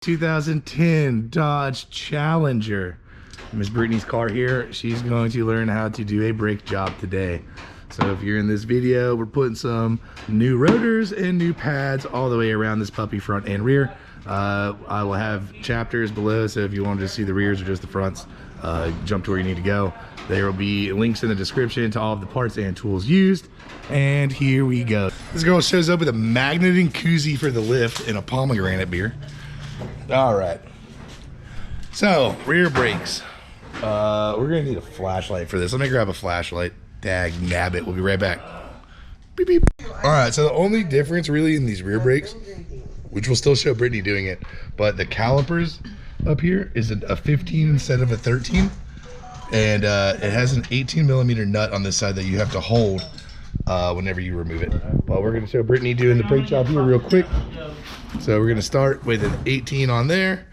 2010 Dodge Challenger. Miss Brittany's car here. She's going to learn how to do a brake job today. So if you're in this video, we're putting some new rotors and new pads all the way around this puppy, front and rear. I will have chapters below, so if you wanted to see the rears or just the fronts, jump to where you need to go. There will be links in the description to all of the parts and tools used. And here we go. This girl shows up with a magneting koozie for the lift and a pomegranate beer. All right, so rear brakes. We're gonna need a flashlight for this. Let me grab a flashlight. Dag nabbit, we'll be right back. Beep beep. All right, so the only difference really in these rear brakes, which will still show Brittany doing it, but the calipers up here is a 15 instead of a 13, and it has an 18mm nut on this side that you have to hold whenever you remove it. But we're gonna show Brittany doing the brake job here real quick. So we're gonna start with an 18 on there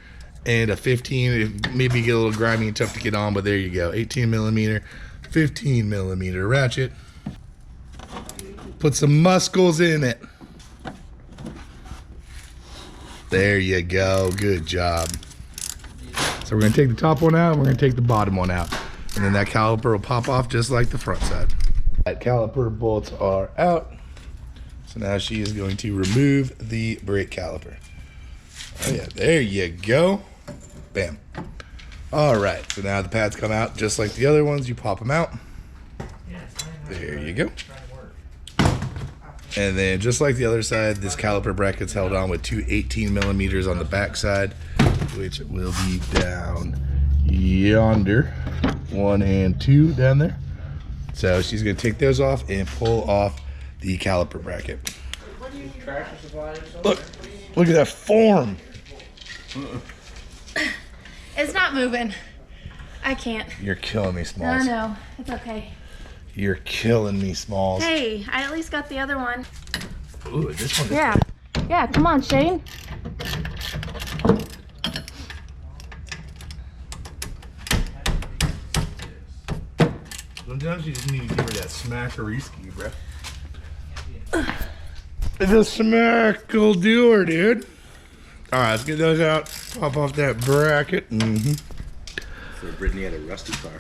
and a 15. It maybe get a little grimy and tough to get on, but there you go. 18mm, 15mm ratchet. Put some muscles in it. There you go, good job. So we're gonna take the top one out and we're gonna take the bottom one out. And then that caliper will pop off just like the front side. That caliper bolts are out. So now she is going to remove the brake caliper. Oh yeah, there you go. Bam. All right, so now the pads come out just like the other ones. You pop them out. There you go. And then just like the other side, this caliper bracket's held on with two 18mm on the back side, which will be down yonder. 1 and 2 down there. So she's gonna take those off and pull off the caliper bracket. Look at that form. It's not moving. I can't. You're killing me, Smalls. No, it's okay. You're killing me, Smalls. Hey, I at least got the other one. Ooh, this one. Yeah. Yeah, come on, Shane. Sometimes you just need to give her that smackereski, bro. The smack'll do her, dude. All right, let's get those out. Pop off that bracket. Mm-hmm. So Brittany had a rusty car.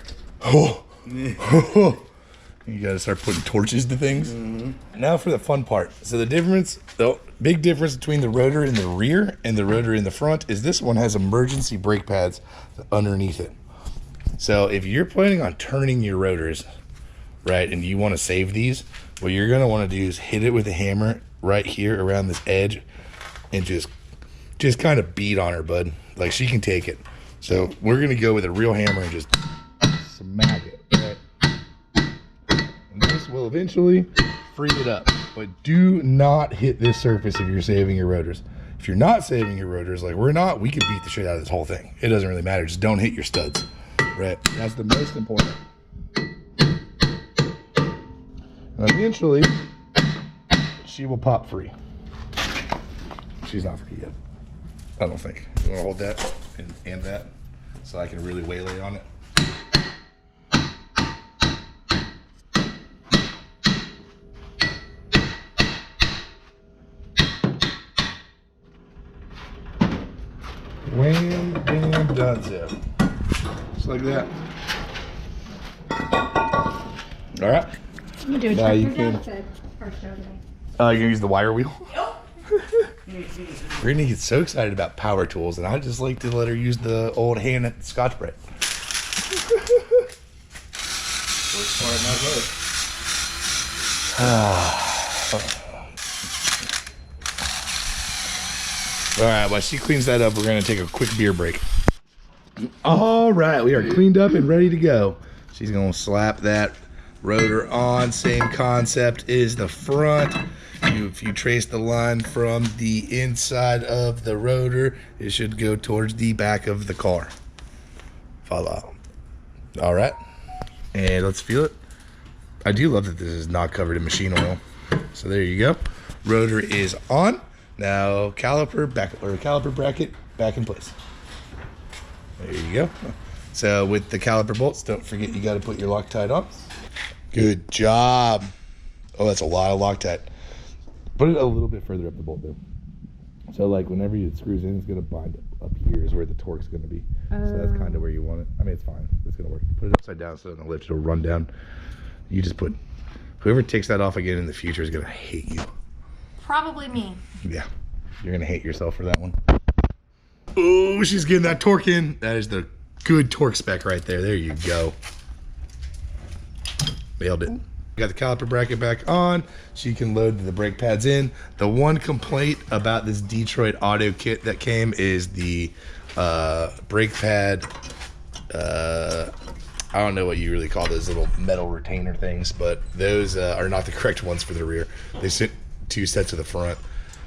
Oh. You gotta start putting torches to things. Mm-hmm. Now for the fun part. So the big difference between the rotor in the rear and the rotor in the front is this one has emergency brake pads underneath it. So if you're planning on turning your rotors, right, and you want to save these, what you're gonna want to do is hit it with a hammer right here around this edge and just kind of beat on her, bud. Like, she can take it. So we're gonna go with a real hammer and just smack it, right? And this will eventually free it up. But do not hit this surface if you're saving your rotors. If you're not saving your rotors, like we're not, we can beat the shit out of this whole thing. It doesn't really matter. Just don't hit your studs, right? That's the most important. And eventually, she will pop free. She's not free yet. I don't think. You want to hold that and that so I can really waylay on it? Wham, bam, donezo. Just like that. All right. You do now you can. You're gonna use the wire wheel. Brittany gets so excited about power tools, and I just like to let her use the old hand at Scotch Brite. All right, while she cleans that up, we're gonna take a quick beer break. All right, we are cleaned up and ready to go. She's gonna slap that rotor on. Same concept is the front. If you trace the line from the inside of the rotor, it should go towards the back of the car. Follow. All right, and let's feel it. I do love that this is not covered in machine oil. So there you go. Rotor is on. Now caliper bracket back in place. There you go. So with the caliper bolts, don't forget you got to put your Loctite on. Good job. Oh, that's a lot of Loctite. Put it a little bit further up the bolt though. So like whenever it screws in, it's gonna bind it. up here is where the torque's going to be. So that's kind of where you want it. I mean, it's fine. It's going to work. Put it upside down so in the lift it'll run down. You just put, whoever takes that off again in the future is going to hate you. Probably me. Yeah, you're going to hate yourself for that one. Oh, she's getting that torque in. That is the good torque spec right there. There you go. Nailed it. Got the caliper bracket back on. She can load the brake pads in. The one complaint about this Detroit auto kit that came is the brake pad, I don't know what you really call those little metal retainer things, but those are not the correct ones for the rear. They sent 2 sets to the front.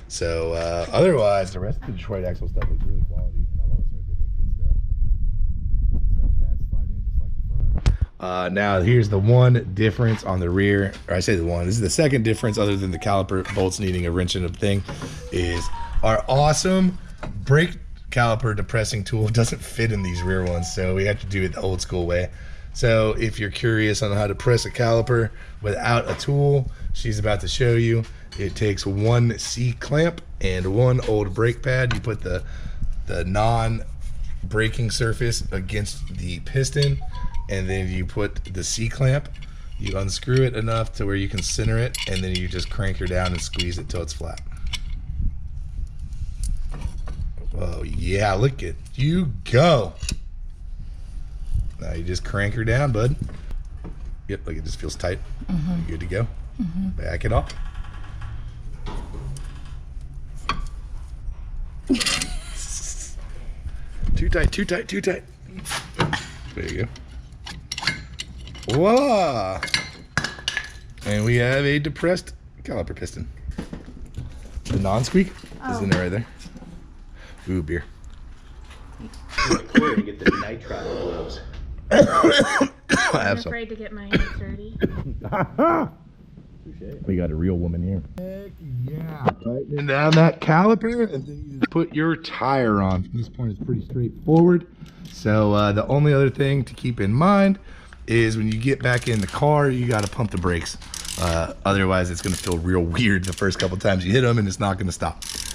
So otherwise, the rest of the Detroit axle stuff is really quality. And I've always heard they make good stuff. So pads slide in just like the front. Now here's the one difference on the rear, or I say the one, this is the second difference other than the caliper bolts needing a wrench in a thing, is our awesome brake caliper depressing tool doesn't fit in these rear ones, so we have to do it the old school way. So if you're curious on how to press a caliper without a tool, she's about to show you. It takes one C-clamp and one old brake pad. You put the non-braking surface against the piston, and then you put the C-clamp. You unscrew it enough to where you can center it, and then you just crank her down and squeeze it till it's flat. Oh yeah, look at you go. Now you just crank her down, bud. Yep, look, it just feels tight. You're good to go. Back it off. Too tight, too tight, too tight. There you go. Voila! And we have a depressed caliper piston. The non-squeak is in there right there. Ooh, beer. Clear to get the nitrile gloves. I'm afraid to get my hands dirty. We got a real woman here. Heck yeah. Tightening down that caliper, and then you just put your tire on. From this point, it's pretty straightforward. So the only other thing to keep in mind is when you get back in the car, you got to pump the brakes. Otherwise, it's going to feel real weird the first couple times you hit them, and it's not going to stop.